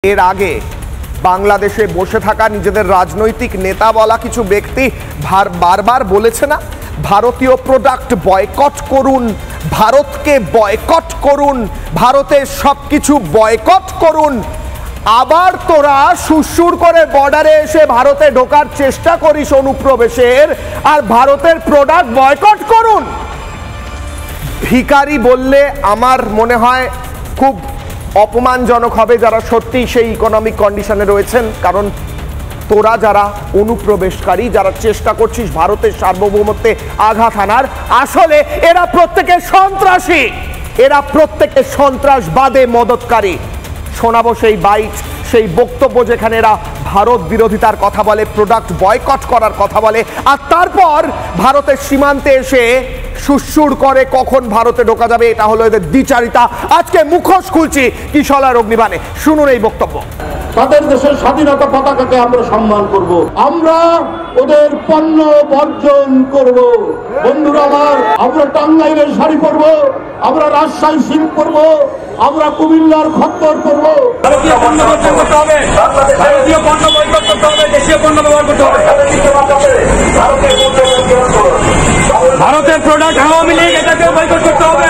এর আগে বাংলাদেশে বসে থাকা নিজেদের রাজনৈতিক নেতা বলা কিছু ব্যক্তি বারবার বলেছে না, ভারতীয় প্রোডাক্ট বয়কট করুন, ভারতকে বয়কট করুন, ভারতের সবকিছু বয়কট করুন। আবার তোরা সুরসুর করে বর্ডারে এসে ভারতে ঢোকার চেষ্টা করিস অনুপ্রবেশের, আর ভারতের প্রোডাক্ট বয়কট করুন। ভিখারি বললে আমার মনে হয় খুব অপমানজনক হবে যারা সত্যি সেই ইকোনমিক কন্ডিশনে রয়েছেন। কারণ তোরা যারা অনুপ্রবেশকারী, যারা চেষ্টা করছিস ভারতের সার্বভৌমত্বে আঘাত হানার, আসলে এরা প্রত্যেকে সন্ত্রাসী, এরা প্রত্যেকে সন্ত্রাসবাদে মদতকারী। শোনাবো সেই বাইট, সেই বক্তব্য যেখানে এরা ভারত বিরোধিতার কথা বলে, প্রোডাক্ট বয়কট করার কথা বলে, আর তারপর ভারতের সীমান্তে এসে সুরসুর করে কখন ভারতে ঢোকা যাবে। এটা হলো এদের দ্বিচারিতা। আজকে মুখোশ খুলছি কিশলয় অগ্নিবাণে, শুনুন এই বক্তব্য। তাদের দেশের স্বাধীনতা পতাকাকে আমরা সম্মান করব, আমরা ওদের পণ্য বর্জন করব। বন্ধুরা আমার, আমরা টাঙ্গাইলের শাড়ি পরব, আমরা রাজশাহী সিল্ক পরব, আমরা কুমিল্লার খদ্দর পরব। ভারতীয় পণ্য বর্জন করতে হবে, ভারতীয় পণ্য বয়কট করতে হবে, দেশীয় পণ্য ব্যবহার করতে হবে। ভারতের প্রোডাক্ট আওয়ামী লীগ এটাকেও বয়কট করতে হবে।